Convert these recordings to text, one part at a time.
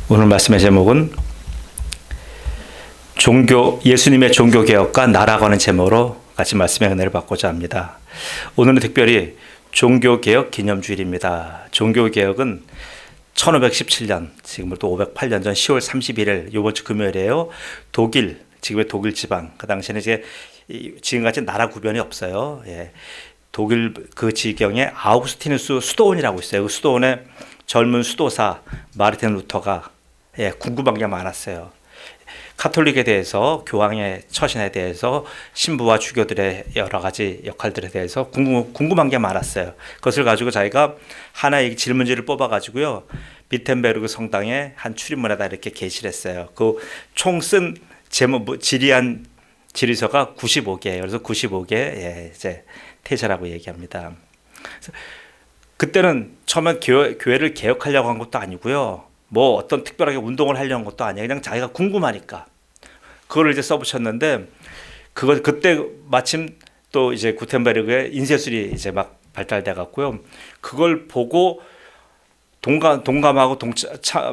오늘 말씀의 제목은 예수님의 종교개혁과 나라고 하는 제목으로 같이 말씀의 은혜를 받고자 합니다. 오늘은 특별히 종교개혁 기념주일입니다. 종교개혁은 1517년, 지금부터 508년 전 10월 31일, 이번 주 금요일이에요. 지금의 독일 지방, 그 당시에는 이제 지금같이 나라 구변이 없어요. 예. 독일 그 지경에 아우구스티누스 수도원이라고 있어요. 그 수도원에 젊은 수도사 마르틴 루터가 궁금한 게 많았어요. 카톨릭에 대해서, 교황의 처신에 대해서, 신부와 주교들의 여러 가지 역할들에 대해서 궁금한 게 많았어요. 그것을 가지고 자기가 하나의 질문지를 뽑아가지고요, 비텐베르그 성당의 한 출입문에다 이렇게 게시를 했어요. 그 총 쓴 질의한 질의서가 95개예요. 그래서 95개 이제 태세라고 얘기합니다. 그때는 처음에 교회를 개혁하려고 한 것도 아니고요, 뭐 어떤 특별하게 운동을 하려는 것도 아니에요. 그냥 자기가 궁금하니까 그거를 이제 써붙였는데, 그때 마침 또 이제 구텐베르그의 인쇄술이 이제 막 발달돼 갖고요, 그걸 보고 동감하고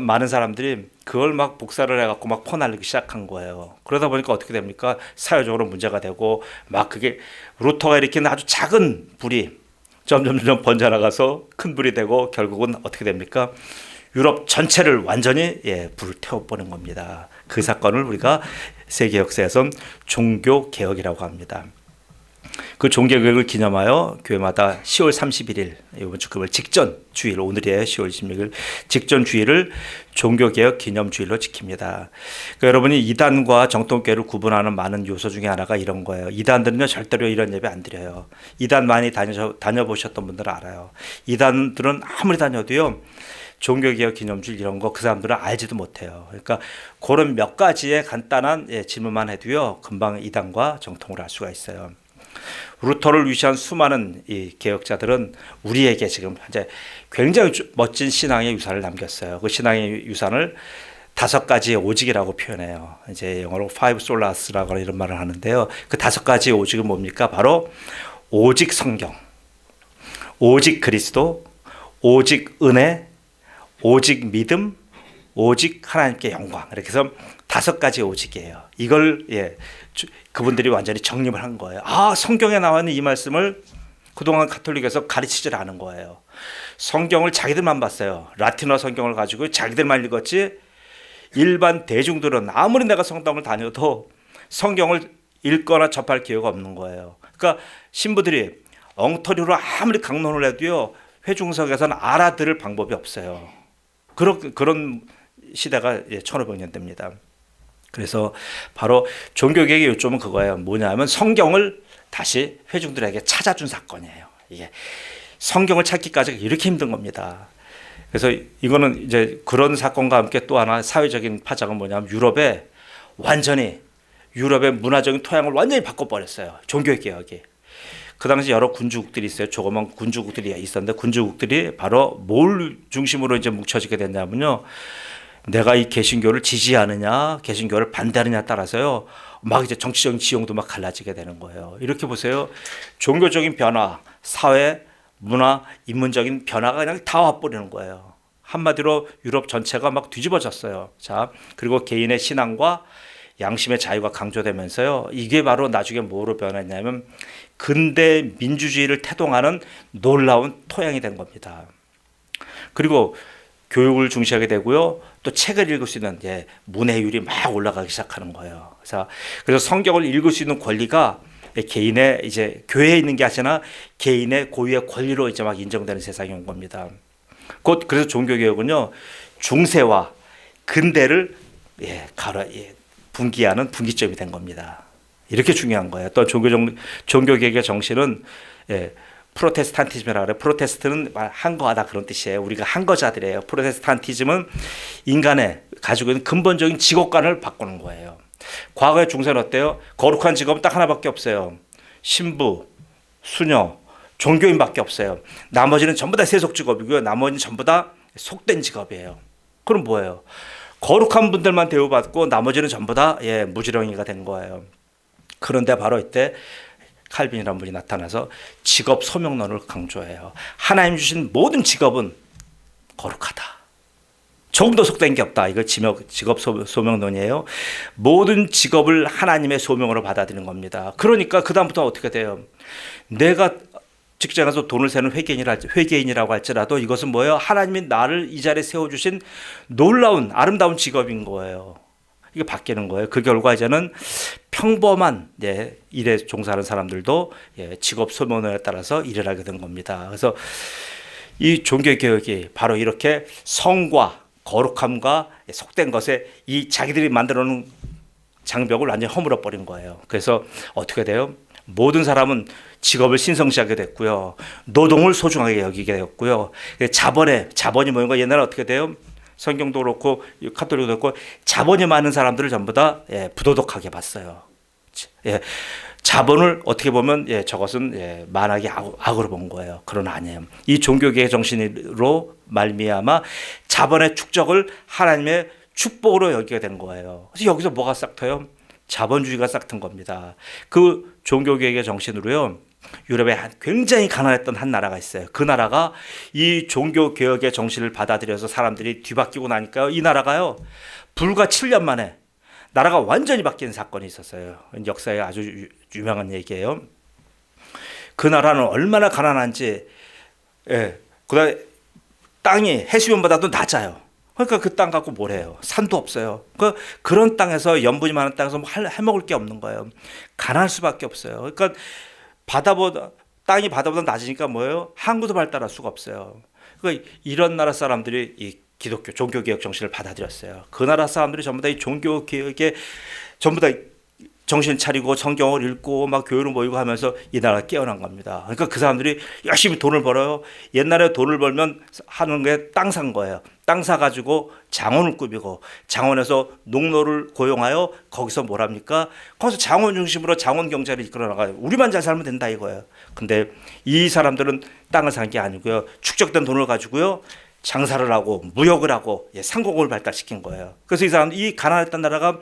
많은 사람들이 그걸 막 복사를 해갖고 막 퍼날리기 시작한 거예요. 그러다 보니까 어떻게 됩니까? 사회적으로 문제가 되고, 막 그게 루터가 일으키는 아주 작은 불이 점점 번져나가서 큰 불이 되고, 결국은 어떻게 됩니까? 유럽 전체를 완전히 불을 태워버린 겁니다. 그 사건을 우리가 세계 역사에선 종교개혁이라고 합니다. 그 종교개혁을 기념하여 교회마다 10월 31일, 이번 주 금요일 직전 주일, 오늘이에요. 10월 26일 직전 주일을 종교개혁 기념주일로 지킵니다. 그러니까 여러분이 이단과 정통교회를 구분하는 많은 요소 중에 하나가 이런 거예요. 이단들은요, 절대로 이런 예배 안 드려요. 이단 많이 다녀보셨던 분들은 알아요. 이단들은 아무리 다녀도요, 종교개혁 기념주일 이런 거 그 사람들은 알지도 못해요. 그러니까 그런 몇 가지의 간단한 질문만 해도요, 금방 이단과 정통을 알 수가 있어요. 루터를 위시한 수많은 이 개혁자들은 우리에게 지금 현재 굉장히 멋진 신앙의 유산을 남겼어요. 그 신앙의 유산을 5가지의 오직이라고 표현해요. 이제 영어로 five solas라고 이런 말을 하는데요. 그 5가지의 오직은 뭡니까? 바로 오직 성경, 오직 그리스도, 오직 은혜, 오직 믿음, 오직 하나님께 영광. 이렇게 해서 5가지 오직이에요. 이걸 그분들이 완전히 정립을 한 거예요. 성경에 나와 있는 이 말씀을 그동안 가톨릭에서 가르치질 않은 거예요. 성경을 자기들만 봤어요. 라틴어 성경을 가지고 자기들만 읽었지, 일반 대중들은 아무리 내가 성당을 다녀도 성경을 읽거나 접할 기회가 없는 거예요. 그러니까 신부들이 엉터리로 아무리 강론을 해도요, 회중석에서는 알아들을 방법이 없어요. 그런 시대가 1500년대입니다. 그래서 바로 종교개혁의 요점은 그거예요. 뭐냐면 성경을 다시 회중들에게 찾아준 사건이에요. 이게 성경을 찾기까지 이렇게 힘든 겁니다. 그래서 이거는 이제 그런 사건과 함께 또 하나 사회적인 파장은 뭐냐면 유럽의 문화적인 토양을 완전히 바꿔버렸어요. 종교개혁이. 그 당시 여러 군주국들이 있어요. 조그만 군주국들이 있었는데, 군주국들이 바로 뭘 중심으로 이제 뭉쳐지게 됐냐면요, 내가 이 개신교를 지지하느냐, 개신교를 반대하느냐에 따라서요, 막 이제 정치적인 지형도 막 갈라지게 되는 거예요. 이렇게 보세요. 종교적인 변화, 사회, 문화, 인문적인 변화가 그냥 다 와버리는 거예요. 한마디로 유럽 전체가 막 뒤집어졌어요. 자, 그리고 개인의 신앙과 양심의 자유가 강조되면서요, 이게 바로 나중에 뭐로 변했냐면 근대 민주주의를 태동하는 놀라운 토양이 된 겁니다. 그리고 교육을 중시하게 되고요, 또 책을 읽을 수 있는 문해율이 막 올라가기 시작하는 거예요. 그래서 성경을 읽을 수 있는 권리가 개인의 이제 교회에 있는 게 아니라 개인의 고유의 권리로 이제 막 인정되는 세상이 온 겁니다. 그래서 종교개혁은요, 중세와 근대를 분기하는 분기점이 된 겁니다. 이렇게 중요한 거예요. 또 종교개혁의 정신은 프로테스탄티즘이라고 그래요. 프로테스트는 한거하다 그런 뜻이에요. 우리가 한거자들이에요. 프로테스탄티즘은 인간의 가지고 있는 근본적인 직업관을 바꾸는 거예요. 과거의 중세는 어때요? 거룩한 직업은 딱 하나밖에 없어요. 신부, 수녀, 종교인밖에 없어요. 나머지는 전부 다 세속 직업이고요. 나머지는 전부 다 속된 직업이에요. 그럼 뭐예요? 거룩한 분들만 대우받고 나머지는 전부 다 무지렁이가 된 거예요. 그런데 바로 이때 칼빈이라는 분이 나타나서 직업 소명론을 강조해요. 하나님 주신 모든 직업은 거룩하다. 조금 더 속된 게 없다. 이거 직업 소명론이에요. 모든 직업을 하나님의 소명으로 받아들이는 겁니다. 그러니까 그다음부터 어떻게 돼요? 내가 직장에서 돈을 세는 회계인이라고 할지라도 이것은 뭐예요? 하나님이 나를 이 자리에 세워주신 놀라운 아름다운 직업인 거예요. 이게 바뀌는 거예요. 그 결과 이제는 평범한 일에 종사하는 사람들도 직업 소명론에 따라서 일을 하게 된 겁니다. 그래서 이 종교개혁이 바로 이렇게 성과 거룩함과 속된 것에 이 자기들이 만들어 놓은 장벽을 완전히 허물어 버린 거예요. 그래서 어떻게 돼요? 모든 사람은 직업을 신성시하게 됐고요. 노동을 소중하게 여기게 되었고요. 자본이 모인 거 옛날에 어떻게 돼요? 성경도 그렇고 카톨릭도 그렇고 자본이 많은 사람들을 전부 다 부도덕하게 봤어요. 자본을 어떻게 보면 저것은 만하게 악으로 본 거예요. 그러나 아니에요. 이 종교계의 정신으로 말미암아 자본의 축적을 하나님의 축복으로 여기게 된 거예요. 그래서 여기서 뭐가 싹터요? 자본주의가 싹튼 겁니다. 그 종교계의 정신으로요. 유럽에 굉장히 가난했던 한 나라가 있어요. 그 나라가 이 종교개혁의 정신을 받아들여서 사람들이 뒤바뀌고 나니까요. 이 나라가요. 불과 7년 만에 나라가 완전히 바뀐 사건이 있었어요. 역사에 아주 유명한 얘기예요. 그 나라는 얼마나 가난한지, 그다음에 땅이 해수면보다도 낮아요. 그러니까 그 땅 갖고 뭘 해요? 산도 없어요. 그런 땅에서 염분이 많은 땅에서 뭐 해먹을 게 없는 거예요. 가난할 수밖에 없어요. 그러니까 땅이 바다보다 낮으니까 뭐예요? 항구도 발달할 수가 없어요. 그러니까 이런 나라 사람들이 이 기독교 종교개혁 정신을 받아들였어요. 그 나라 사람들이 전부 다 이 종교개혁에 전부 다 정신 차리고 성경을 읽고 막 교회로 모이고 하면서 이 나라가 깨어난 겁니다. 그러니까 그 사람들이 열심히 돈을 벌어요. 옛날에 돈을 벌면 하는 게 땅 산 거예요. 땅 사가지고 장원을 꾸미고 장원에서 농노를 고용하여 거기서 뭘 합니까? 거기서 장원 중심으로 장원 경제를 이끌어 나가요. 우리만 잘 살면 된다 이거예요. 근데 이 사람들은 땅을 산 게 아니고요. 축적된 돈을 가지고요. 장사를 하고 무역을 하고 상공을 발달시킨 거예요. 그래서 이 사람 이 가난했던 나라가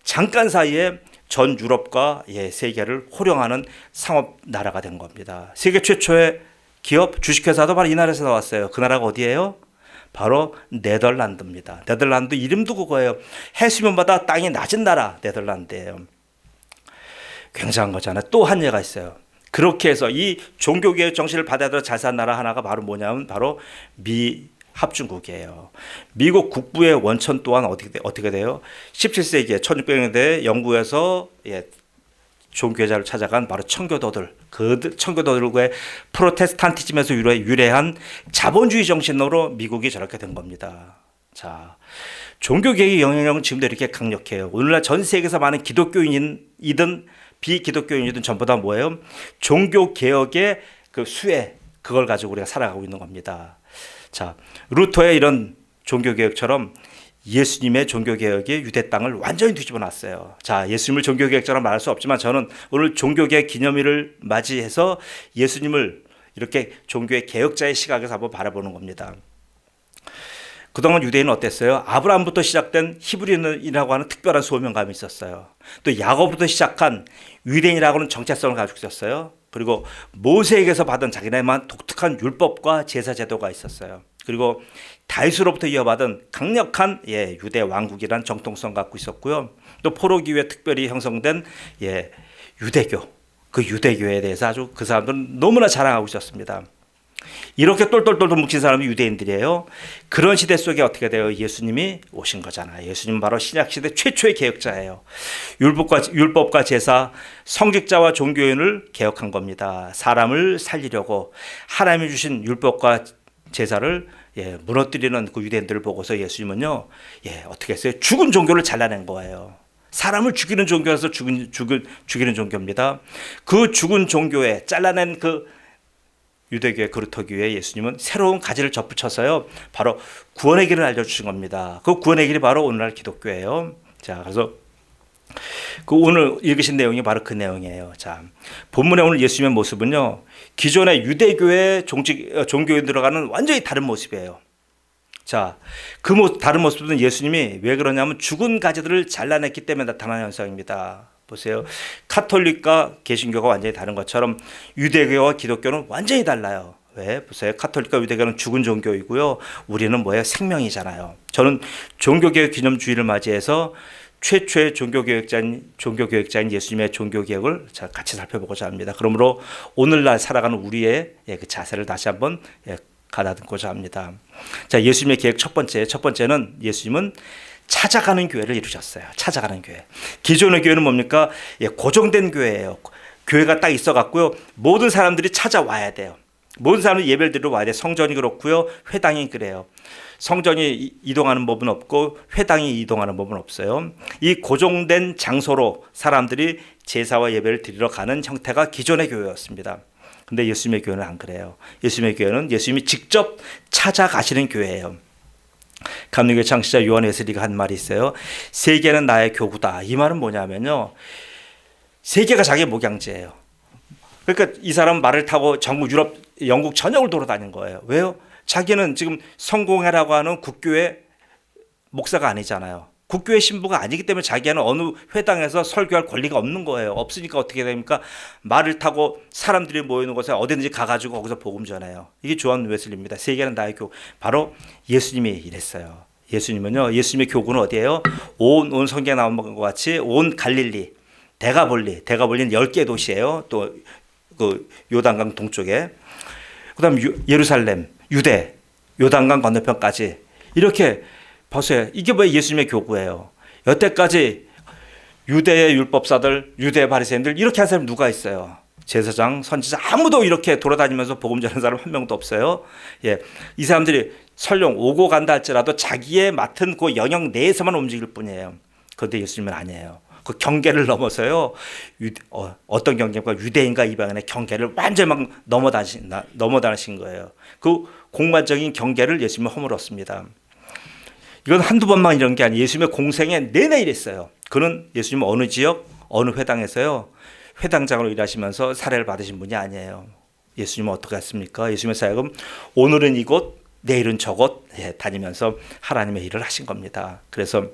잠깐 사이에 전 유럽과 세계를 호령하는 상업 나라가 된 겁니다. 세계 최초의 기업 주식회사도 바로 이 나라에서 나왔어요. 그 나라가 어디예요? 바로 네덜란드입니다. 네덜란드 이름도 그거예요. 해수면보다 땅이 낮은 나라 네덜란드예요. 굉장한 거잖아요. 또 한 예가 있어요. 그렇게 해서 이 종교개혁 정신을 받아들여 잘 산 나라 하나가 바로 뭐냐면 바로 합중국이에요. 미국 국부의 원천 또한 어떻게 돼요? 17세기에 1600년대에 영국에서 종교제를 찾아간 바로 청교도들, 그 청교도들과의 프로테스탄티즘에서 유래한 자본주의 정신으로 미국이 저렇게 된 겁니다. 자, 종교개혁의 영향력은 지금도 이렇게 강력해요. 오늘날 전 세계에서 많은 기독교인이든 비기독교인이든 전부 다 뭐예요? 종교개혁의 그 수혜, 그걸 가지고 우리가 살아가고 있는 겁니다. 자, 루터의 이런 종교개혁처럼 예수님의 종교개혁이 유대 땅을 완전히 뒤집어 놨어요. 자, 예수님을 종교개혁자로 말할 수 없지만 저는 오늘 종교개혁 기념일을 맞이해서 예수님을 이렇게 종교의 개혁자의 시각에서 한번 바라보는 겁니다. 그동안 유대인은 어땠어요? 아브라함부터 시작된 히브리인이라고 하는 특별한 소명감이 있었어요. 또 야곱부터 시작한 유대인이라고 하는 정체성을 가지고 있었어요. 그리고 모세에게서 받은 자기네만 독특한 율법과 제사 제도가 있었어요. 그리고 다윗으로부터 이어받은 강력한 유대 왕국이란 정통성 갖고 있었고요. 또 포로기 이후에 특별히 형성된 유대교, 그 유대교에 대해서 아주 그 사람들은 너무나 자랑하고 있었습니다. 이렇게 똘똘똘똘 뭉친 사람이 유대인들이에요. 그런 시대 속에 어떻게 돼요? 예수님이 오신 거잖아요. 예수님은 바로 신약시대 최초의 개혁자예요. 율법과 제사, 성직자와 종교인을 개혁한 겁니다. 사람을 살리려고 하나님이 주신 율법과 제사를 무너뜨리는 그 유대인들을 보고서 예수님은요, 어떻게 했어요? 죽은 종교를 잘라낸 거예요. 사람을 죽이는 종교에서 죽이는 종교입니다. 그 죽은 종교에 잘라낸 그 유대교의 그루터기 위해 예수님은 새로운 가지를 접붙여서요, 바로 구원의 길을 알려주신 겁니다. 그 구원의 길이 바로 오늘날 기독교예요. 자, 그래서 그 오늘 읽으신 내용이 바로 그 내용이에요. 자, 본문에 오늘 예수님의 모습은요, 기존의 유대교의 종교에 들어가는 완전히 다른 모습이에요. 자, 다른 모습은 예수님이 왜 그러냐면 죽은 가지들을 잘라냈기 때문에 나타나는 현상입니다. 보세요. 카톨릭과 개신교가 완전히 다른 것처럼 유대교와 기독교는 완전히 달라요. 왜? 보세요. 가톨릭과 유대교는 죽은 종교이고요. 우리는 뭐예요? 생명이잖아요. 저는 종교개혁 기념주의를 맞이해서 최초의 종교개혁자인 예수님의 종교개혁을 같이 살펴보고자 합니다. 그러므로 오늘날 살아가는 우리의 그 자세를 다시 한번 가다듬고자 합니다. 자, 예수님의 계획 첫 번째는 예수님은 찾아가는 교회를 이루셨어요. 찾아가는 교회. 기존의 교회는 뭡니까? 고정된 교회예요. 교회가 딱 있어갖고요. 모든 사람들이 찾아와야 돼요. 모든 사람들이 예배를 드리러 와야 돼요. 성전이 그렇고요. 회당이 그래요. 성전이 이동하는 법은 없고 회당이 이동하는 법은 없어요. 이 고정된 장소로 사람들이 제사와 예배를 드리러 가는 형태가 기존의 교회였습니다. 근데 예수님의 교회는 안 그래요. 예수님의 교회는 예수님이 직접 찾아가시는 교회예요. 감리교회 창시자 요한 웨슬리가 한 말이 있어요. 세계는 나의 교구다. 이 말은 뭐냐면요. 세계가 자기의 목양지예요. 그러니까 이 사람은 말을 타고 전국 유럽, 영국 전역을 돌아다닌 거예요. 왜요? 자기는 지금 성공회라고 하는 국교의 목사가 아니잖아요. 국교의 신부가 아니기 때문에 자기는 어느 회당에서 설교할 권리가 없는 거예요. 없으니까 어떻게 됩니까? 말을 타고 사람들이 모이는 곳에 어디든지 가가지고 거기서 복음 전해요. 이게 요한 웨슬리입니다. 세계는 나의 교구. 바로 예수님이 이랬어요. 예수님은요. 예수님의 교구는 어디예요? 온 성경에 나온 것 같이 온 갈릴리, 데가볼리는 10개 도시예요. 또 그 요단강 동쪽에. 그다음 예루살렘, 유대, 요단강 건너편까지 이렇게 보세요. 이게 뭐 예수님의 교구예요. 여태까지 유대의 율법사들, 유대의 바리새인들 이렇게 한 사람 누가 있어요? 제사장, 선지자 아무도 이렇게 돌아다니면서 복음 전하는 사람 한 명도 없어요. 예, 이 사람들이 설령 오고 간다 할지라도 자기의 맡은 그 영역 내에서만 움직일 뿐이에요. 그런데 예수님은 아니에요. 그 경계를 넘어서요. 어떤 경계입니까? 유대인과 이방인의 경계를 완전히 막 넘어다니신 거예요. 그 공간적인 경계를 예수님은 허물었습니다. 이건 한두 번만 이런 게 아니에요. 예수님의 공생에 내내 이랬어요. 그는 예수님은 어느 지역, 어느 회당에서요. 회당장으로 일하시면서 사례를 받으신 분이 아니에요. 예수님은 어떻게 했습니까? 예수님의 사역은 오늘은 이곳, 내일은 저곳 다니면서 하나님의 일을 하신 겁니다. 그래서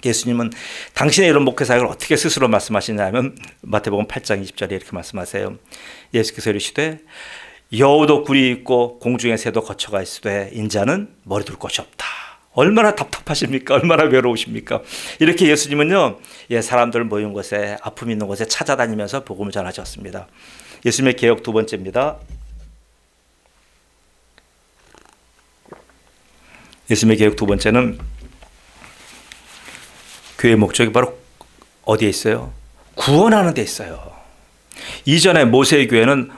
예수님은 당신의 이런 목회 사역을 어떻게 스스로 말씀하시냐면 마태복음 8장 20절에 이렇게 말씀하세요. 예수께서 이르시되 여우도 굴이 있고 공중의 새도 거처가 있으되 인자는 머리 둘 곳이 없다. 얼마나 답답하십니까? 얼마나 외로우십니까? 이렇게 예수님은요, 사람들 모인 곳에, 아픔 있는 곳에 찾아다니면서 복음을 전하셨습니다. 예수님의 개혁 두 번째입니다. 예수님의 개혁 두 번째는 교회의 목적이 바로 어디에 있어요? 구원하는 데 있어요. 이전에 모세의 교회는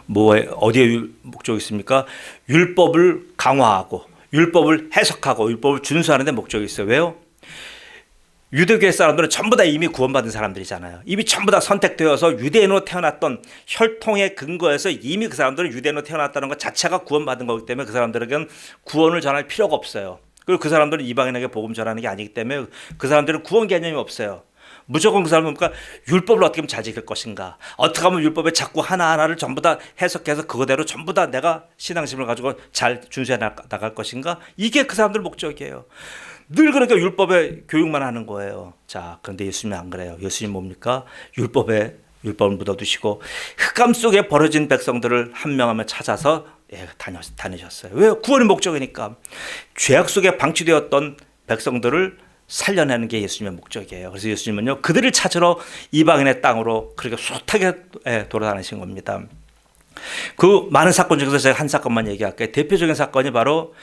어디에 목적이 있습니까? 율법을 강화하고 율법을 해석하고 율법을 준수하는 데 목적이 있어요. 왜요? 유대교회 사람들은 전부 다 이미 구원받은 사람들이잖아요. 이미 전부 다 선택되어서 유대인으로 태어났던 혈통의 근거에서 이미 그 사람들은 유대인으로 태어났다는 것 자체가 구원받은 거기 때문에 그 사람들에게는 구원을 전할 필요가 없어요. 그리고 그 사람들은 이방인에게 복음 전하는 게 아니기 때문에 그 사람들은 구원 개념이 없어요. 무조건 그 사람은 뭡니까? 율법을 어떻게 하면 잘 지킬 것인가? 어떻게 하면 율법에 자꾸 하나하나를 전부 다 해석해서 그거대로 전부 다 내가 신앙심을 가지고 잘 준수해 나갈 것인가? 이게 그 사람들 목적이에요. 늘 그러니까 율법의 교육만 하는 거예요. 자, 그런데 예수님은 안 그래요. 예수님 뭡니까? 율법을 묻어두시고 흑암 속에 버려진 백성들을 한 명 한 명 찾아서 다니셨어요. 왜요? 구원의 목적이니까. 죄악 속에 방치되었던 백성들을 살려내는 게 예수님의 목적이에요. 그래서 예수님은요, 그들을 찾으러 이방인의 땅으로 그렇게 숱하게 돌아다니신 겁니다. 그 많은 사건 중에서 제가 한 사건만 얘기할게요. 대표적인 사건이 바로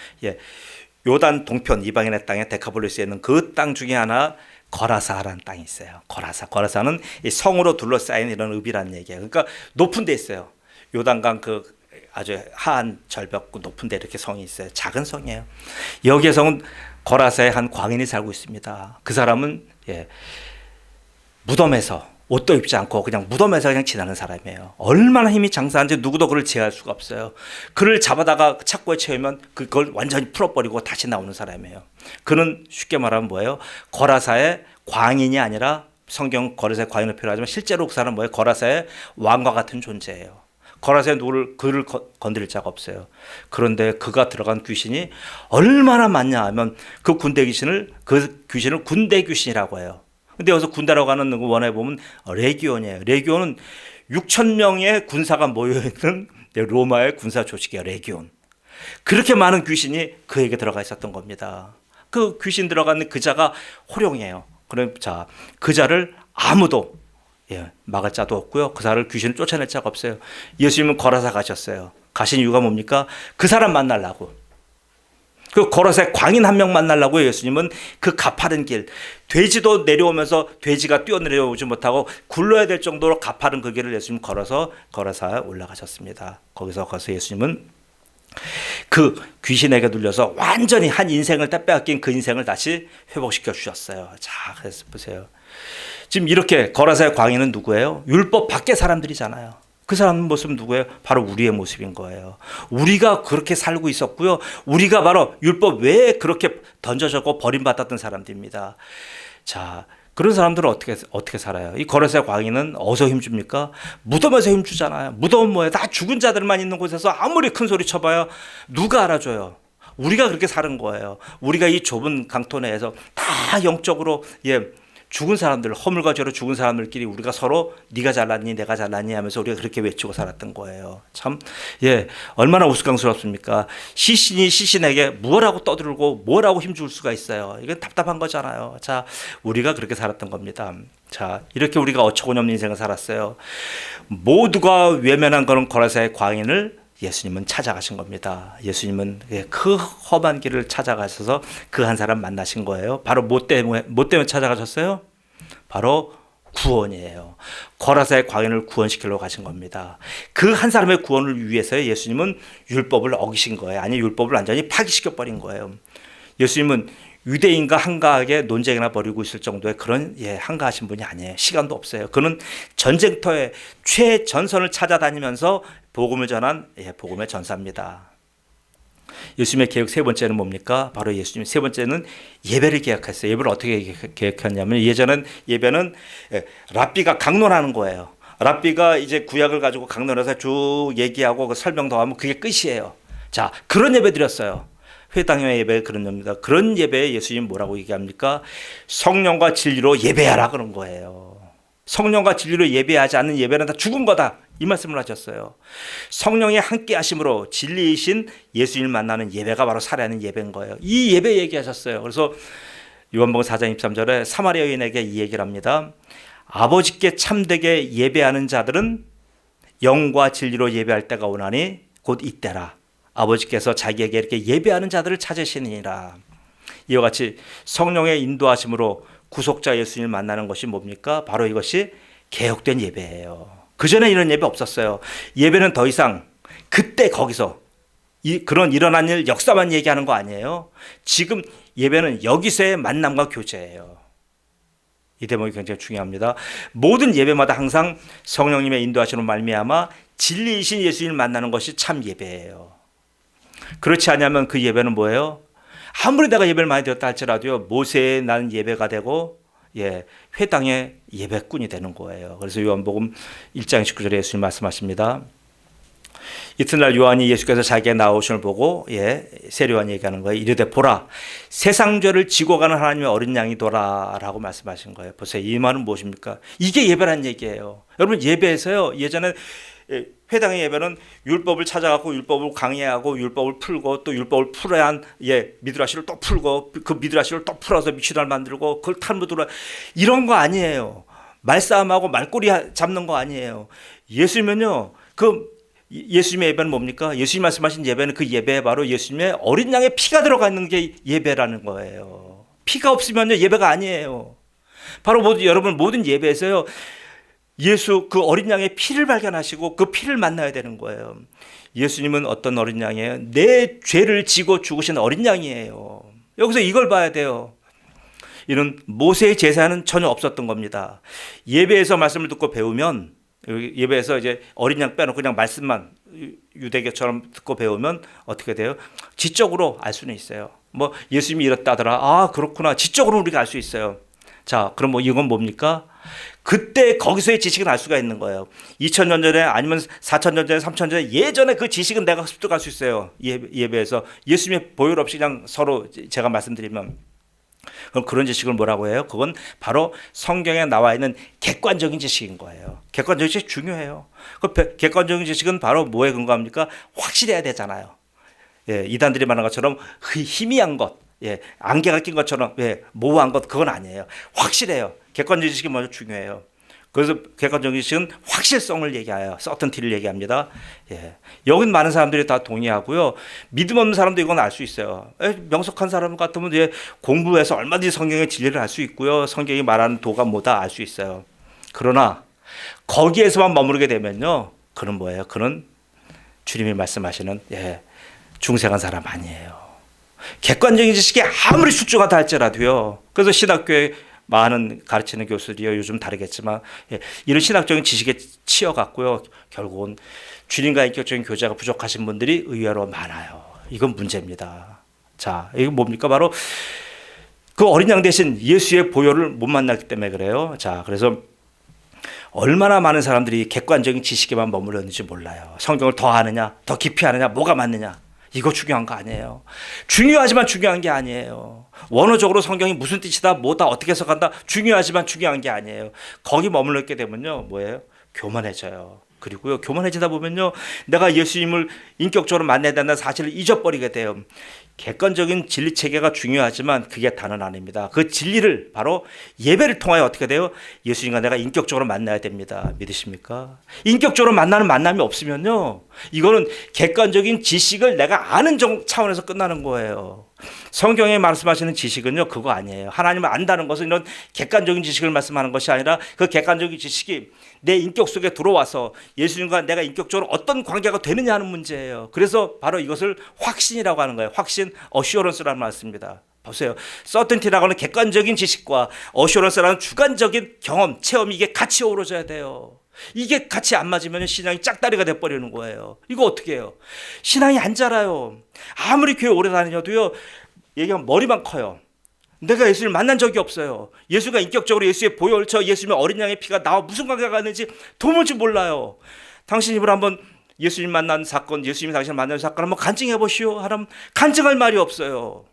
요단 동편 이방인의 땅에 데카폴리스에 있는 그 땅 중에 하나 거라사라는 땅이 있어요. 거라사는 이 성으로 둘러싸인 이런 읍이라는 얘기예요. 그러니까 높은 데 있어요. 요단강 그 아주 하한 절벽 높은 데 이렇게 성이 있어요. 작은 성이에요. 여기에 성은 거라사에 한 광인이 살고 있습니다. 그 사람은 무덤에서 옷도 입지 않고 그냥 무덤에서 그냥 지나는 사람이에요. 얼마나 힘이 장사한지 누구도 그를 제어할 수가 없어요. 그를 잡아다가 착고에 채우면 그걸 완전히 풀어버리고 다시 나오는 사람이에요. 그는 쉽게 말하면 뭐예요? 거라사의 광인이 아니라 성경 거라사의 광인을 표현하지만 실제로 그 사람은 뭐예요? 거라사의 왕과 같은 존재예요. 거라사의 그를 건드릴 자가 없어요. 그런데 그가 들어간 귀신이 얼마나 많냐 하면 그 귀신을 군대 귀신이라고 해요. 근데 여기서 군대라고 하는 원어에 보면 레기온이에요. 레기온은 6,000명의 군사가 모여있는 로마의 군사 조직이야, 레기온. 그렇게 많은 귀신이 그에게 들어가 있었던 겁니다. 그 귀신 들어간 그 자가 호령이에요. 그럼 자, 그 자를 아무도 막을 자도 없고요. 그 자를 귀신을 쫓아낼 자가 없어요. 예수님은 거라사 가셨어요. 가신 이유가 뭡니까? 그 사람 만나려고. 그 거라사의 광인 한 명 만나려고 예수님은 그 가파른 길, 돼지도 내려오면서 돼지가 뛰어내려오지 못하고 굴러야 될 정도로 가파른 그 길을 예수님 걸어서 거라사에 올라가셨습니다. 거기서 예수님은 그 귀신에게 눌려서 완전히 한 인생을 다 빼앗긴 그 인생을 다시 회복시켜 주셨어요. 자, 그래서 보세요. 지금 이렇게 거라사의 광인은 누구예요? 율법 밖의 사람들이잖아요. 그 사람 모습은 누구예요? 바로 우리의 모습인 거예요. 우리가 그렇게 살고 있었고요. 우리가 바로 율법 외에 그렇게 던져졌고 버림받았던 사람들입니다. 자, 그런 사람들은 어떻게 살아요? 이 거라사의 광인은 어디서 힘줍니까? 무덤에서 힘주잖아요. 무덤은 뭐예요? 다 죽은 자들만 있는 곳에서 아무리 큰 소리 쳐봐야 누가 알아줘요? 우리가 그렇게 사는 거예요. 우리가 이 좁은 강토 내에서 다 영적으로 죽은 사람들, 허물과 죄로 죽은 사람들끼리 우리가 서로 네가 잘났니 내가 잘났니 하면서 우리가 그렇게 외치고 살았던 거예요. 참 얼마나 우스꽝스럽습니까? 시신이 시신에게 무엇하고 떠들고 뭐라고 힘줄 수가 있어요. 이건 답답한 거잖아요. 자, 우리가 그렇게 살았던 겁니다. 자, 이렇게 우리가 어처구니없는 인생을 살았어요. 모두가 외면한 그런 거라사의 광인을 예수님은 찾아가신 겁니다. 예수님은 그 험한 길을 찾아가셔서 그 한 사람 만나신 거예요. 바로 뭐 때문에 찾아가셨어요? 바로 구원이에요. 거라사의 광인을 구원시키려고 가신 겁니다. 그 한 사람의 구원을 위해서 예수님은 율법을 어기신 거예요. 아니, 율법을 완전히 파기시켜 버린 거예요. 예수님은 유대인과 한가하게 논쟁이나 벌이고 있을 정도의 그런 한가하신 분이 아니에요. 시간도 없어요. 그는 전쟁터에 최전선을 찾아다니면서 복음을 전한 복음의 전사입니다. 예수님의 계획 세 번째는 뭡니까? 바로 예수님 세 번째는 예배를 계획했어요. 예배를 어떻게 계획했냐면 예전엔 예배는 랍비가 강론하는 거예요. 랍비가 이제 구약을 가지고 강론해서 쭉 얘기하고 그 설명도 하면 그게 끝이에요. 자, 그런 예배 드렸어요. 회당의 예배 그런 겁니다. 그런 예배에 예수님 뭐라고 얘기합니까? 성령과 진리로 예배하라 그런 거예요. 성령과 진리로 예배하지 않는 예배는 다 죽은 거다. 이 말씀을 하셨어요. 성령이 함께 하심으로 진리이신 예수님을 만나는 예배가 바로 살아있는 예배인 거예요. 이 예배 얘기하셨어요. 그래서 요한복음 4장 23절에 사마리아 여인에게 이 얘기를 합니다. 아버지께 참되게 예배하는 자들은 영과 진리로 예배할 때가 오나니 곧 이때라. 아버지께서 자기에게 이렇게 예배하는 자들을 찾으시니라. 이와 같이 성령의 인도하심으로 구속자 예수님을 만나는 것이 뭡니까? 바로 이것이 개혁된 예배예요. 그전에 이런 예배 없었어요. 예배는 더 이상 그때 거기서 그런 일어난 일 역사만 얘기하는 거 아니에요. 지금 예배는 여기서의 만남과 교제예요. 이 대목이 굉장히 중요합니다. 모든 예배마다 항상 성령님의 인도하심으로 말미암아 진리이신 예수님을 만나는 것이 참 예배예요. 그렇지 않으면 그 예배는 뭐예요? 아무리 내가 예배를 많이 드렸다 할지라도요, 모세의 나는 예배가 되고 회당의 예배꾼이 되는 거예요. 그래서 요한복음 1장 19절에 예수님 말씀하십니다. 이튿날 요한이 예수께서 자기의 나오심을 보고 세례요한이 얘기하는 거예요. 이르되 보라, 세상 죄를 지고 가는 하나님의 어린 양이더라 라고 말씀하신 거예요. 보세요. 이 말은 무엇입니까? 이게 예배란 얘기예요. 여러분, 예배에서요, 예전에 회당의 예배는 율법을 찾아가고 율법을 강의하고 율법을 풀고 또 율법을 풀어야 한 미드라시를 또 풀고 그 미드라시를 또 풀어서 미슈나를 만들고 그걸 탈무드로 이런 거 아니에요. 말싸움하고 말꼬리 잡는 거 아니에요. 예수님은요, 예수님의 예배는 뭡니까? 예수님 말씀하신 예배는 그 예배에 바로 예수님의 어린 양의 피가 들어가 있는 게 예배라는 거예요. 피가 없으면요, 예배가 아니에요. 바로 여러분 모든 예배에서요, 예수 그 어린 양의 피를 발견하시고 그 피를 만나야 되는 거예요. 예수님은 어떤 어린 양이에요? 내 죄를 지고 죽으신 어린 양이에요. 여기서 이걸 봐야 돼요. 이런 모세의 제사는 전혀 없었던 겁니다. 예배에서 말씀을 듣고 배우면, 예배에서 이제 어린 양 빼놓고 그냥 말씀만 유대교처럼 듣고 배우면 어떻게 돼요? 지적으로 알 수는 있어요. 뭐 예수님이 이렇다더라. 아, 그렇구나. 지적으로 우리가 알 수 있어요. 자, 그럼 이건 뭡니까? 그때 거기서의 지식은 알 수가 있는 거예요. 2000년 전에 아니면 4000년 전에 3000년 전에 예전에 그 지식은 내가 습득할 수 있어요. 예배에서 예수님의 보혈 없이 그냥 서로 제가 말씀드리면 그럼 그런 지식을 뭐라고 해요? 그건 바로 성경에 나와 있는 객관적인 지식인 거예요. 객관적인 지식 중요해요. 그 객관적인 지식은 바로 뭐에 근거합니까? 확실해야 되잖아요. 예, 이단들이 말하는 것처럼 희미한 것, 예, 안개가 낀 것처럼 예, 모호한 것 그건 아니에요. 확실해요. 객관적인 지식이 먼저 중요해요. 그래서 객관적인 지식은 확실성을 얘기해요. 서턴티를 얘기합니다. 예. 여긴 많은 사람들이 다 동의하고요. 믿음 없는 사람도 이건 알 수 있어요. 명석한 사람 같으면 이제 공부해서 얼마든지 성경의 진리를 알 수 있고요. 성경이 말하는 도가 뭐다 알 수 있어요. 그러나 거기에서만 머무르게 되면요. 그는 뭐예요? 그는 주님이 말씀하시는 예, 중생한 사람 아니에요. 객관적인 지식이 아무리 출중하다 할지라도요. 그래서 신학교에 많은 가르치는 교수들이요 요즘 다르겠지만 예, 이런 신학적인 지식에 치여갔고요 결국은 주님과 인격적인 교제가 부족하신 분들이 의외로 많아요. 이건 문제입니다. 자, 이거 뭡니까? 바로 그 어린 양 대신 예수의 보혈을 못 만났기 때문에 그래요. 자, 그래서 얼마나 많은 사람들이 객관적인 지식에만 머물렀는지 몰라요. 성경을 더 아느냐, 더 깊이 아느냐, 뭐가 맞느냐. 이거 중요한 거 아니에요. 중요하지만 중요한 게 아니에요. 원어적으로 성경이 무슨 뜻이다, 뭐다, 어떻게 해석한다 중요하지만 중요한 게 아니에요. 거기 머물렀게 되면요, 뭐예요? 교만해져요. 그리고요, 교만해지다 보면요, 내가 예수님을 인격적으로 만나야 된다는 사실을 잊어버리게 돼요. 객관적인 진리 체계가 중요하지만 그게 다는 아닙니다. 그 진리를 바로 예배를 통하여 어떻게 돼요? 예수님과 내가 인격적으로 만나야 됩니다. 믿으십니까? 인격적으로 만나는 만남이 없으면요, 이거는 객관적인 지식을 내가 아는 차원에서 끝나는 거예요. 성경에 말씀하시는 지식은요, 그거 아니에요. 하나님을 안다는 것은 이런 객관적인 지식을 말씀하는 것이 아니라 그 객관적인 지식이 내 인격 속에 들어와서 예수님과 내가 인격적으로 어떤 관계가 되느냐 하는 문제예요. 그래서 바로 이것을 확신이라고 하는 거예요. 확신, 어슈어런스라는 말씀입니다. 보세요. 서턴티라고 하는 객관적인 지식과 어슈어런스라는 주관적인 경험, 체험이 이게 같이 어우러져야 돼요. 이게 같이 안 맞으면 신앙이 짝다리가 돼버리는 거예요. 이거 어떻게 해요? 신앙이 안 자라요. 아무리 교회 오래 다녀도요, 얘기하면 머리만 커요. 내가 예수를 만난 적이 없어요. 예수가 인격적으로 예수의 보혈, 저 예수님의 어린 양의 피가 나와 무슨 관계가 있는지 도무지 몰라요. 당신 입으로 한번 예수님 만난 사건, 예수님이 당신을 만난 사건 한번 간증해 보시오. 하면 간증할 말이 없어요.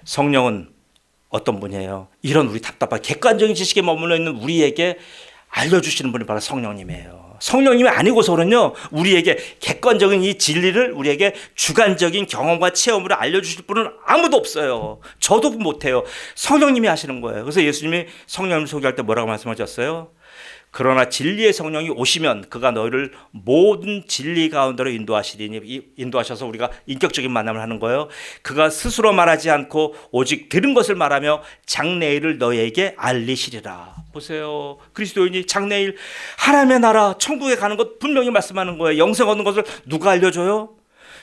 성령은 어떤 분이에요? 이런 우리 답답한 객관적인 지식에 머물러 있는 우리에게 알려주시는 분이 바로 성령님이에요. 성령님이 아니고서는요, 우리에게 객관적인 이 진리를 우리에게 주관적인 경험과 체험으로 알려주실 분은 아무도 없어요. 저도 못해요. 성령님이 하시는 거예요. 그래서 예수님이 성령을 소개할 때 뭐라고 말씀하셨어요? 그러나 진리의 성령이 오시면 그가 너희를 모든 진리 가운데로 인도하시리니, 인도하셔서 우리가 인격적인 만남을 하는 거예요. 그가 스스로 말하지 않고 오직 들은 것을 말하며 장래일을 너희에게 알리시리라. 보세요. 그리스도인이 장래일, 하나님의 나라, 천국에 가는 것 분명히 말씀하는 거예요. 영생 얻는 것을 누가 알려줘요?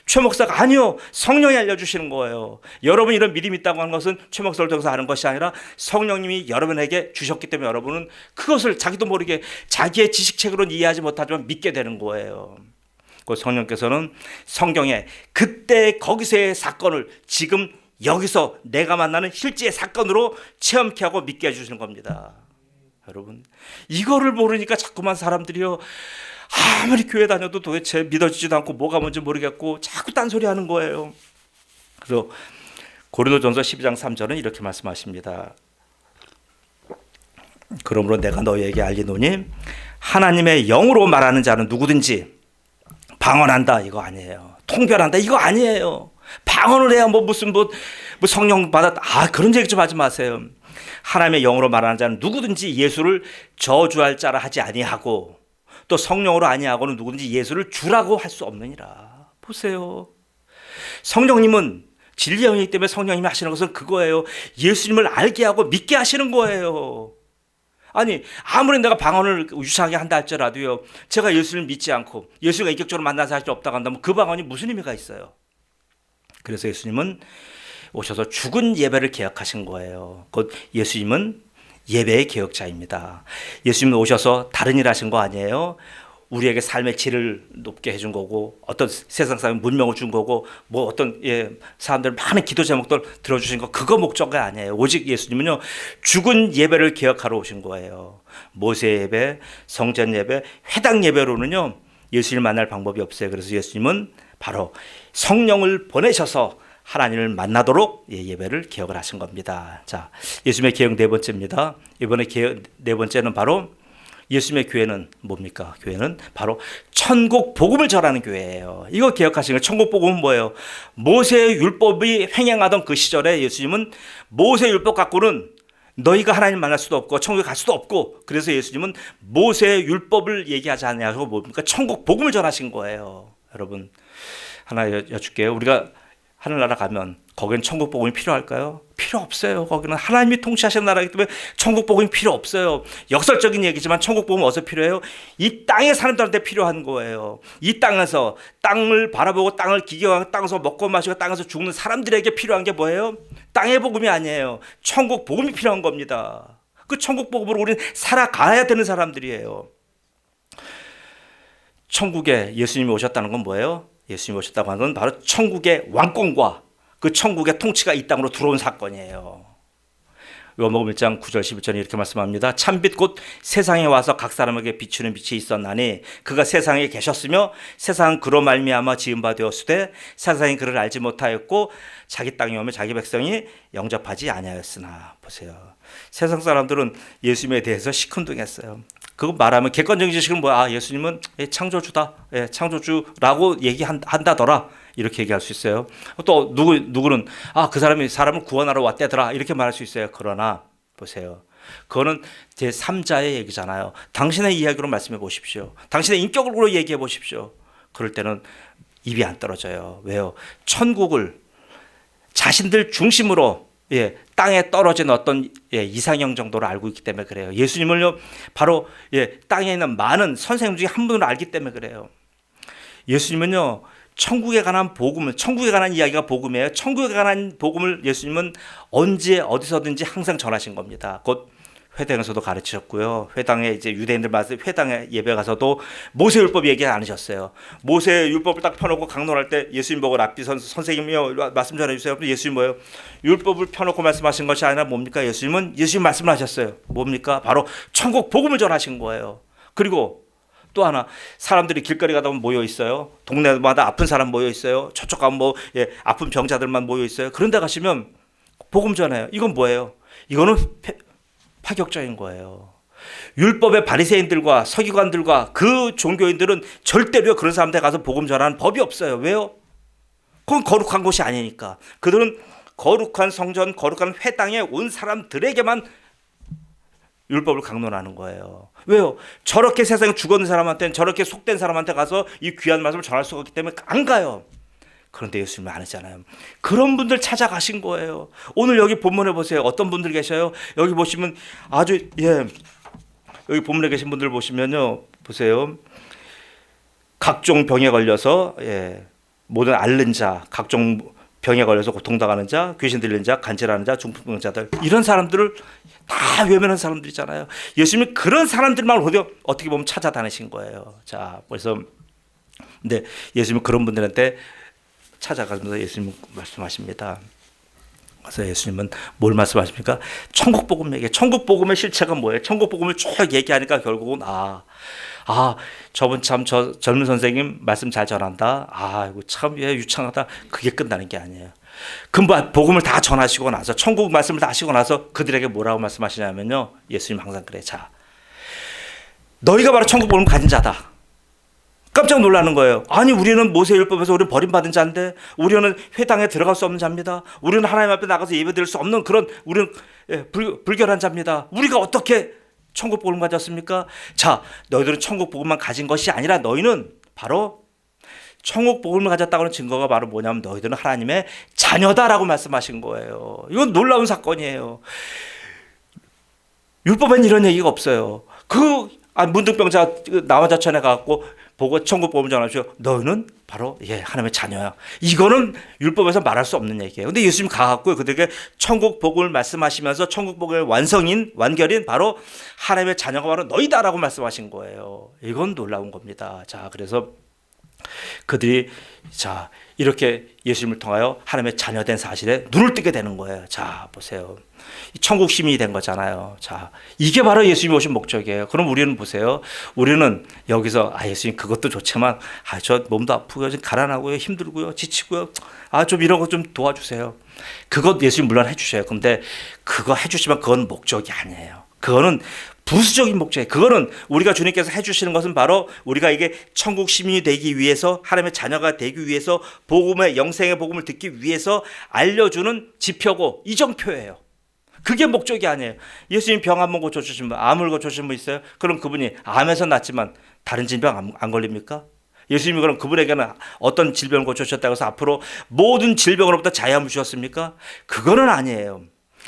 최 목사가 아니요, 성령이 알려주시는 거예요. 여러분이 이런 믿음이 있다고 하는 것은 최 목사를 통해서 하는 것이 아니라 성령님이 여러분에게 주셨기 때문에 여러분은 그것을 자기도 모르게 자기의 지식책으로는 이해하지 못하지만 믿게 되는 거예요. 그 성령께서는 성경에 그때 거기서의 사건을 지금 여기서 내가 만나는 실제의 사건으로 체험케 하고 믿게 해주시는 겁니다. 여러분, 이거를 모르니까 자꾸만 사람들이요, 아무리 교회 다녀도 도대체 믿어지지도 않고 뭐가 뭔지 모르겠고 자꾸 딴소리 하는 거예요. 그래서 고린도전서 12장 3절은 이렇게 말씀하십니다. 그러므로 내가 너희에게 알리노니 하나님의 영으로 말하는 자는 누구든지 방언한다 이거 아니에요. 통변한다 이거 아니에요. 방언을 해야 무슨 성령 받았다, 그런 얘기 좀 하지 마세요. 하나님의 영으로 말하는 자는 누구든지 예수를 저주할 자라 하지 아니하고 또 성령으로 아니하고는 누구든지 예수를 주라고 할 수 없느니라. 보세요. 성령님은 진리의 영이기 때문에 성령님이 하시는 것은 그거예요. 예수님을 알게 하고 믿게 하시는 거예요. 아니, 아무리 내가 방언을 유창하게 한다 할지라도요, 제가 예수를 믿지 않고 예수가 인격적으로 만난 사실이 없다고 한다면 그 방언이 무슨 의미가 있어요? 그래서 예수님은 오셔서 죽은 예배를 개혁하신 거예요. 곧 예수님은 예배의 개혁자입니다. 예수님은 오셔서 다른 일 하신 거 아니에요. 우리에게 삶의 질을 높게 해준 거고, 어떤 세상 사람의 문명을 준 거고, 어떤 사람들 많은 기도 제목들 들어주신 거, 그거 목적이 아니에요. 오직 예수님은요, 죽은 예배를 개혁하러 오신 거예요. 모세 예배, 성전 예배, 회당 예배로는요 예수님을 만날 방법이 없어요. 그래서 예수님은 바로 성령을 보내셔서 하나님을 만나도록 예배를 개혁을 하신 겁니다. 자, 예수님의 개혁 네 번째입니다. 이번에 개혁 네 번째는 바로 예수님의 교회는 뭡니까? 교회는 바로 천국 복음을 전하는 교회예요. 이거 개혁하신 거. 천국 복음은 뭐예요? 모세의 율법이 횡행하던 그 시절에 예수님은 모세의 율법 갖고는 너희가 하나님 만날 수도 없고 천국에 갈 수도 없고, 그래서 예수님은 모세의 율법을 얘기하지 않냐고 뭡니까? 천국 복음을 전하신 거예요. 여러분, 하나 여쭐게요. 우리가 하늘나라 가면 거기는 천국 복음이 필요할까요? 필요 없어요. 거기는 하나님이 통치하시는 나라이기 때문에 천국 복음이 필요 없어요. 역설적인 얘기지만 천국 복음은 어디서 필요해요? 이 땅의 사람들한테 필요한 거예요. 이 땅에서 땅을 바라보고 땅을 기경하고 땅에서 먹고 마시고 땅에서 죽는 사람들에게 필요한 게 뭐예요? 땅의 복음이 아니에요. 천국 복음이 필요한 겁니다. 그 천국 복음으로 우리는 살아가야 되는 사람들이에요. 천국에 예수님이 오셨다는 건 뭐예요? 예수님이 오셨다고 하는 건 바로 천국의 왕권과 그 천국의 통치가 이 땅으로 들어온 사건이에요. 요한복음 1장 9절 11절에 이렇게 말씀합니다. 참빛 곧 세상에 와서 각 사람에게 비추는 빛이 있었나니 그가 세상에 계셨으며 세상은 그로 말미암아 지은 바 되었으되 세상이 그를 알지 못하였고 자기 땅에 오며 자기 백성이 영접하지 아니하였으나. 보세요. 세상 사람들은 예수님에 대해서 시큰둥했어요. 그거 말하면 객관적인 지식은 뭐야? 아, 예수님은 창조주다. 창조주라고 얘기한다더라. 이렇게 얘기할 수 있어요. 또 누구는 그 사람이 사람을 구원하러 왔대더라. 이렇게 말할 수 있어요. 그러나 보세요. 그거는 제 3자의 얘기잖아요. 당신의 이야기로 말씀해 보십시오. 당신의 인격으로 얘기해 보십시오. 그럴 때는 입이 안 떨어져요. 왜요? 천국을 자신들 중심으로 땅에 떨어진 어떤 이상형 정도로 알고 있기 때문에 그래요. 예수님을요, 바로 땅에 있는 많은 선생님 중에 한 분으로 알기 때문에 그래요. 예수님은요, 천국에 관한 복음을, 천국에 관한 이야기가 복음이에요. 천국에 관한 복음을 예수님은 언제 어디서든지 항상 전하신 겁니다. 곧 회당에서도 가르치셨고요. 회당에 이제 유대인들 맞을 회당에 예배 가서도 모세 율법 얘기 안 하셨어요. 모세 율법을 딱 펴놓고 강론할 때 예수님 보고 랍비 선생님이요 말씀 전해 주세요. 예수님 뭐예요? 율법을 펴놓고 말씀하신 것이 아니라 뭡니까? 예수님 말씀을 하셨어요. 뭡니까? 바로 천국 복음을 전하신 거예요. 그리고 또 하나, 사람들이 길거리 가다 보면 모여 있어요. 동네마다 아픈 사람 모여 있어요. 저쪽 가면 아픈 병자들만 모여 있어요. 그런 데 가시면 복음 전해요. 이건 뭐예요? 이거는 파격적인 거예요. 율법의 바리새인들과 서기관들과 그 종교인들은 절대로 그런 사람한테 가서 복음 전하는 법이 없어요. 왜요? 그건 거룩한 곳이 아니니까. 그들은 거룩한 성전, 거룩한 회당에 온 사람들에게만 율법을 강론하는 거예요. 왜요? 저렇게 세상에 죽었는 사람한테는, 저렇게 속된 사람한테 가서 이 귀한 말씀을 전할 수가 없기 때문에 안 가요. 그런데 예수님은 안 했잖아요. 그런 분들 찾아가신 거예요. 오늘 여기 본문에 보세요. 어떤 분들 계셔요? 여기 보시면 아주 여기 본문에 계신 분들 보시면요, 보세요. 각종 병에 걸려서 모든 앓는 자, 각종 병에 걸려서 고통당하는 자, 귀신 들리는 자, 간질하는 자, 중풍병자들, 이런 사람들을 다 외면한 사람들이잖아요. 예수님이 그런 사람들만 어떻게 보면 찾아다니신 거예요. 자, 그래서 근데 예수님은 그런 분들한테 찾아가면서 예수님 말씀하십니다. 그래서 예수님은 뭘 말씀하십니까? 천국 복음 얘기. 천국 복음의 실체가 뭐예요? 천국 복음을 쭉 얘기하니까 결국은 저분 참 저 젊은 선생님 말씀 잘 전한다. 이거 참 유창하다. 그게 끝나는 게 아니에요. 그 복음을 다 전하시고 나서, 천국 말씀을 다 하시고 나서 그들에게 뭐라고 말씀하시냐면요, 예수님 항상 그래. 자, 너희가 바로 천국 복음을 가진 자다. 깜짝 놀라는 거예요. 아니, 우리는 모세율법에서 우리는 버림받은 자인데, 우리는 회당에 들어갈 수 없는 자입니다. 우리는 하나님 앞에 나가서 예배드릴 수 없는 그런, 우리는 불결한 자입니다. 우리가 어떻게 천국 복음을 가졌습니까? 자, 너희들은 천국 복음만 가진 것이 아니라 너희는 바로 천국 복음을 가졌다고 하는 증거가 바로 뭐냐면 너희들은 하나님의 자녀다라고 말씀하신 거예요. 이건 놀라운 사건이에요. 율법엔 이런 얘기가 없어요. 문둥병자 나와자천에 가갖고 보고 천국 복음을 전하시오. 너희는 바로 하나님의 자녀야. 이거는 율법에서 말할 수 없는 얘기예요. 근데 예수님 가갖고 그들에게 천국 복음을 말씀하시면서 천국 복음의 완결인 바로 하나님의 자녀가 바로 너희다라고 말씀하신 거예요. 이건 놀라운 겁니다. 자, 그래서 그들이 자 이렇게 예수님을 통하여 하나님의 자녀된 사실에 눈을 뜨게 되는 거예요. 자 보세요. 천국 시민이 된 거잖아요. 자 이게 바로 예수님이 오신 목적이에요. 그럼 우리는 보세요. 우리는 여기서 예수님 그것도 좋지만 저 몸도 아프고요, 좀 가난하고요, 힘들고요, 지치고요. 좀 이런 거 좀 도와주세요. 그것 예수님 물론 해주셔요. 근데 그거 해주시면 그건 목적이 아니에요. 그거는 부수적인 목적이에요. 그거는 우리가 주님께서 해주시는 것은 바로 우리가 이게 천국 시민이 되기 위해서, 하나님의 자녀가 되기 위해서, 복음의 영생의 복음을 듣기 위해서 알려주는 지표고 이정표예요. 그게 목적이 아니에요. 예수님 병 한 번 고쳐주신 분, 암을 고쳐주신 분 있어요? 그럼 그분이 암에서 낫지만 다른 질병 안 걸립니까? 예수님이 그럼 그분에게는 어떤 질병을 고쳐주셨다고 해서 앞으로 모든 질병으로부터 자유함을 주셨습니까? 그거는 아니에요.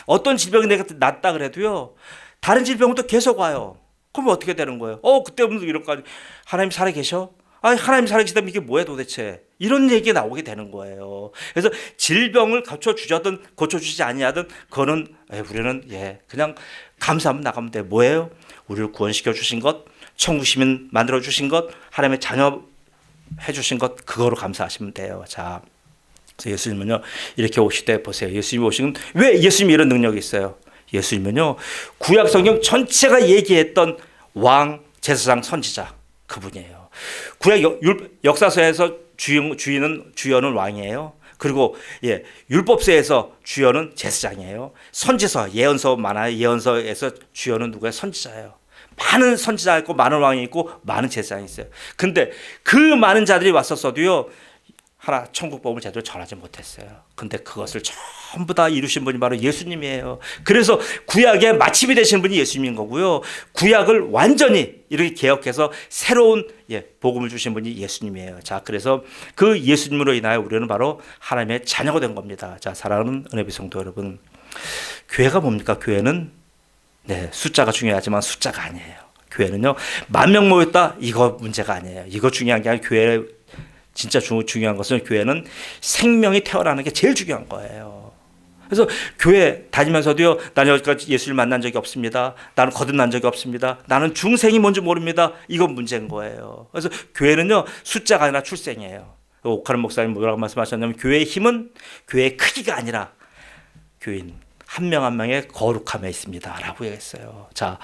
어떤 질병이 내가 낫다 그래도요, 다른 질병은 또 계속 와요. 그럼 어떻게 되는 거예요? 그때부터 이런까지 하나님 살아계셔? 하나님 살아계시다면 이게 뭐야 도대체? 이런 얘기가 나오게 되는 거예요. 그래서 질병을 고쳐주자든 고쳐주지 아니하든 그거는 우리는 그냥 감사하면 나가면 돼. 뭐예요? 우리를 구원시켜 주신 것, 천국 시민 만들어 주신 것, 하나님의 자녀 해주신 것, 그거로 감사하시면 돼요. 자, 그래서 예수님은요 이렇게 오실 때 보세요. 예수님이 오시면 왜 예수님이 이런 능력이 있어요? 예수님은요 구약 성경 전체가 얘기했던 왕, 제사장, 선지자 그분이에요. 구약 역사서에서 주연은 왕이에요. 그리고 율법서에서 주연은 제사장이에요. 선지서, 예언서 많아요. 예언서에서 주연은 누구예요? 선지자예요. 많은 선지자가 있고 많은 왕이 있고 많은 제사장이 있어요. 근데 그 많은 자들이 왔었어도요 천국 복음을 제대로 전하지 못했어요. 근데 그것을 전부 다 이루신 분이 바로 예수님이에요. 그래서 구약의 마침이 되신 분이 예수님인 거고요. 구약을 완전히 이렇게 개혁해서 새로운 복음을 주신 분이 예수님이에요. 자, 그래서 그 예수님으로 인하여 우리는 바로 하나님의 자녀가 된 겁니다. 자, 사랑하는 은혜비 성도 여러분, 교회가 뭡니까? 교회는 숫자가 중요하지만 숫자가 아니에요. 교회는요 10,000명 모였다 이거 문제가 아니에요. 이거 중요한 게 아니라 교회 진짜 중요한 것은 교회는 생명이 태어나는 게 제일 중요한 거예요. 그래서 교회 다니면서도요, 나는 여기까지 예수를 만난 적이 없습니다. 나는 거듭난 적이 없습니다. 나는 중생이 뭔지 모릅니다. 이건 문제인 거예요. 그래서 교회는요 숫자가 아니라 출생이에요. 오카른 목사님 뭐라고 말씀하셨냐면 교회의 힘은 교회의 크기가 아니라 교인 한 명 한 명의 거룩함에 있습니다 라고 얘기했어요. 자,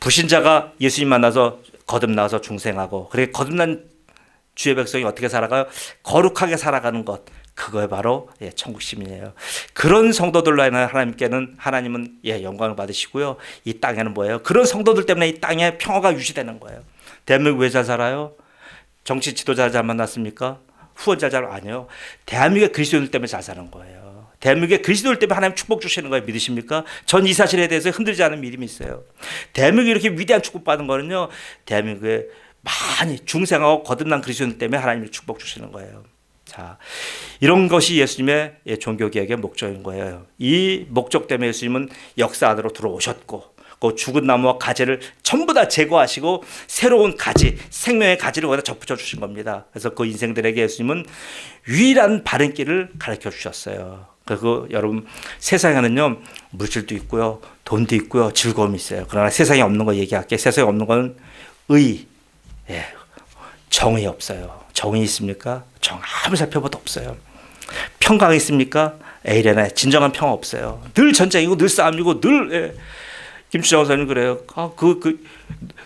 불신자가 예수님 만나서 거듭나서 중생하고, 그렇게 거듭난 주의 백성이 어떻게 살아가요? 거룩하게 살아가는 것, 그거에 바로 천국 시민이에요. 그런 성도들로 인해 하나님은 영광을 받으시고요, 이 땅에는 뭐예요? 그런 성도들 때문에 이 땅에 평화가 유지되는 거예요. 대한민국 왜 잘 살아요? 정치 지도자 잘 만났습니까? 후원자 잘 아니에요. 대한민국의 그리스도인들 때문에 잘 사는 거예요. 대한민국의 그리스도인들 때문에 하나님 축복 주시는 거예요. 믿으십니까? 전 이 사실에 대해서 흔들지 않은 믿음이 있어요. 대한민국이 이렇게 위대한 축복받은 거는요, 대한민국의 많이 중생하고 거듭난 그리스도인 때문에 하나님이 축복 주시는 거예요. 자, 이런 것이 예수님의 종교개혁의 목적인 거예요. 이 목적 때문에 예수님은 역사 안으로 들어오셨고, 그 죽은 나무와 가지를 전부 다 제거하시고 새로운 가지, 생명의 가지를 거기다 접붙여 주신 겁니다. 그래서 그 인생들에게 예수님은 유일한 바른 길을 가르쳐 주셨어요. 그리고 여러분, 세상에는요 물질도 있고요, 돈도 있고요, 즐거움이 있어요. 그러나 세상에 없는 거 얘기할게요. 세상에 없는 건 정의 없어요. 정의 있습니까? 정 아무리 살펴봐도 없어요. 평강 있습니까? 에이레나 진정한 평화 없어요. 늘 전쟁이고 늘 싸움이고 늘 김추장 원사님 그래요.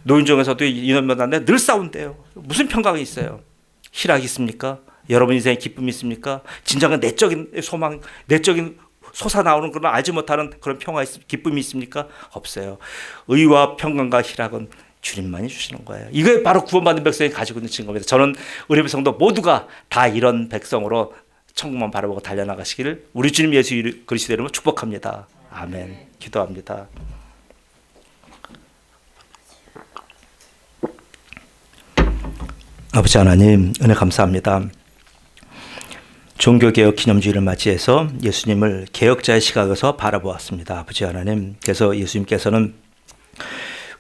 노인정에서도 인원 면담인데 늘 싸운대요. 무슨 평강이 있어요? 희락이 있습니까? 여러분 인생에 기쁨이 있습니까? 진정한 내적인 소망, 내적인 솟아나오는 그런 알지 못하는 그런 평화, 기쁨이 있습니까? 없어요. 의와 평강과 희락은 주님만이 주시는 거예요. 이게 바로 구원받은 백성이 가지고 있는 증거입니다. 저는 우리 백성도 모두가 다 이런 백성으로 천국만 바라보고 달려나가시기를 우리 주님 예수 그리스도 이름으로 축복합니다. 아멘. 기도합니다. 아버지 하나님, 은혜 감사합니다. 종교개혁 기념주의를 맞이해서 예수님을 개혁자의 시각에서 바라보았습니다. 아버지 하나님, 그래서 예수님께서는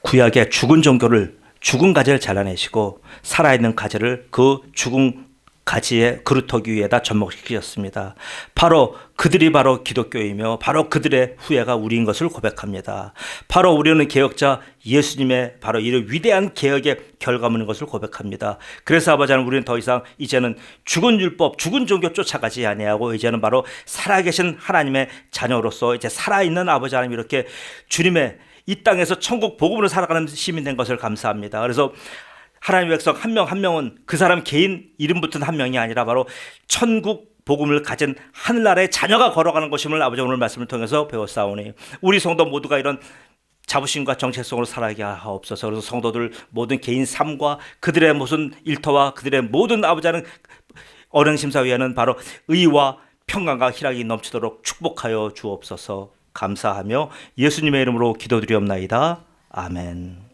구약의 죽은 종교를, 죽은 가지를 잘라내시고 살아있는 가지를 그 죽은 가지에 그루터기 위에다 접목시키셨습니다. 그들이 바로 기독교이며 바로 그들의 후예가 우리인 것을 고백합니다. 바로 우리는 개혁자 예수님의 바로 이런 위대한 개혁의 결과물인 것을 고백합니다. 그래서 아버지 하나님, 우리는 더 이상 이제는 죽은 율법, 죽은 종교 쫓아가지 아니하고 이제는 바로 살아계신 하나님의 자녀로서 이제 살아있는 아버지 하나님, 이렇게 주님의 이 땅에서 천국 복음으로 살아가는 시민 된 것을 감사합니다. 그래서 하나님의 백성 한 명 한 명은 그 사람 개인 이름 붙은 한 명이 아니라 바로 천국 복음을 가진 하늘나라의 자녀가 걸어가는 것임을 아버지 오늘 말씀을 통해서 배웠사오니, 우리 성도 모두가 이런 자부심과 정체성으로 살아가게 하옵소서. 그래서 성도들 모든 개인 삶과 그들의 무슨 일터와 그들의 모든 아버지 하는 언행심사위에는 바로 의와 평강과 희락이 넘치도록 축복하여 주옵소서. 감사하며 예수님의 이름으로 기도드리옵나이다. 아멘.